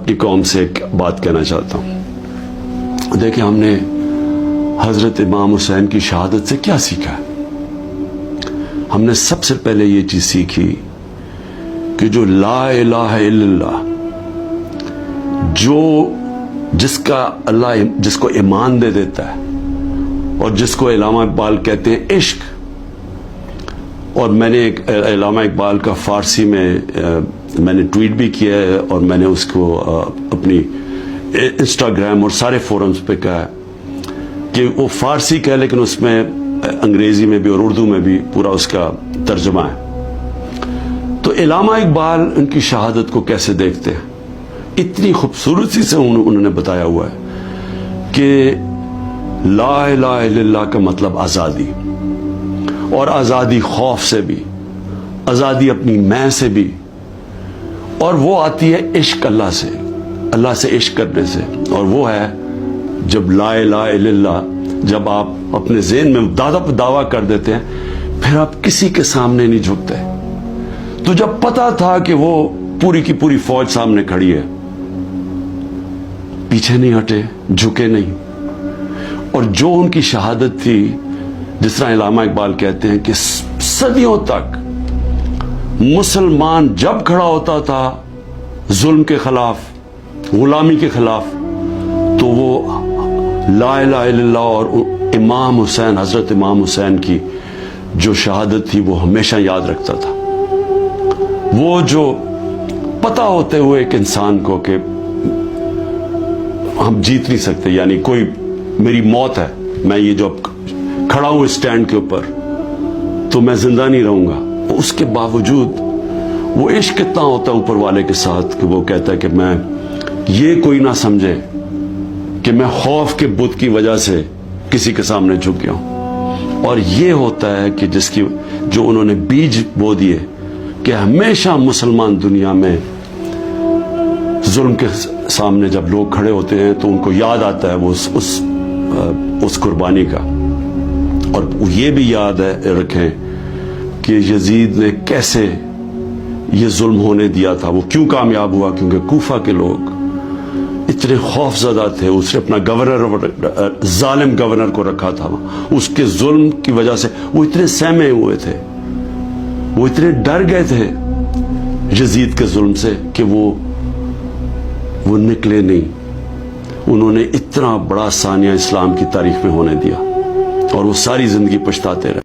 اپنی قوم سے ایک بات کہنا چاہتا ہوں. دیکھیں ہم نے حضرت امام حسین کی شہادت سے کیا سیکھا ہے؟ ہم نے سب سے پہلے یہ چیز سیکھی کہ جو لا الہ الا اللہ، جس کا اللہ جس کو ایمان دے دیتا ہے، اور جس کو علامہ اقبال کہتے ہیں عشق. اور میں نے ایک علامہ اقبال کا فارسی میں نے ٹویٹ بھی کیا ہے، اور میں نے اس کو اپنی انسٹاگرام اور سارے فورمز پہ کہا ہے کہ وہ فارسی کہہ لیکن اس میں انگریزی میں بھی اور اردو میں بھی پورا اس کا ترجمہ ہے. تو علامہ اقبال ان کی شہادت کو کیسے دیکھتے ہیں؟ اتنی خوبصورتی سے انہوں نے بتایا ہوا ہے کہ لا الہ الا اللہ کا مطلب آزادی، اور آزادی خوف سے بھی، آزادی اپنی میں سے بھی، اور وہ آتی ہے عشق اللہ سے عشق کرنے سے. اور وہ ہے جب لا الہ الا اللہ جب آپ اپنے ذہن میں دعویٰ کر دیتے ہیں، پھر آپ کسی کے سامنے نہیں جھکتے. تو جب پتا تھا کہ وہ پوری کی پوری فوج سامنے کھڑی ہے، پیچھے نہیں ہٹے، جھکے نہیں. اور جو ان کی شہادت تھی، جس طرح علامہ اقبال کہتے ہیں کہ صدیوں تک مسلمان جب کھڑا ہوتا تھا ظلم کے خلاف، غلامی کے خلاف، تو وہ لا الہ الا اللہ اور امام حسین، حضرت امام حسین کی جو شہادت تھی وہ ہمیشہ یاد رکھتا تھا. وہ جو پتا ہوتے ہوئے ایک انسان کو کہ ہم جیت نہیں سکتے، یعنی کوئی میری موت ہے، میں یہ جو کھڑا ہوں اسٹینڈ کے اوپر تو میں زندہ نہیں رہوں گا، اس کے باوجود وہ عشق کتنا ہوتا ہے اوپر والے کے ساتھ کہ وہ کہتا ہے کہ میں یہ کوئی نہ سمجھے کہ میں خوف کے بت کی وجہ سے کسی کے سامنے جھک گیا ہوں. اور یہ ہوتا ہے کہ جو انہوں نے بیج بو دیے کہ ہمیشہ مسلمان دنیا میں ظلم کے سامنے جب لوگ کھڑے ہوتے ہیں تو ان کو یاد آتا ہے وہ اس قربانی کا. اور یہ بھی یاد رکھیں کہ یزید نے کیسے یہ ظلم ہونے دیا تھا. وہ کیوں کامیاب ہوا؟ کیونکہ کوفہ کے لوگ اتنے خوف زدہ تھے. اس نے اپنا ظالم گورنر کو رکھا تھا، اس کے ظلم کی وجہ سے وہ اتنے سہمے ہوئے تھے، وہ اتنے ڈر گئے تھے یزید کے ظلم سے کہ وہ نکلے نہیں. انہوں نے اتنا بڑا ثانیہ اسلام کی تاریخ میں ہونے دیا، اور وہ ساری زندگی پچھتاتے رہے.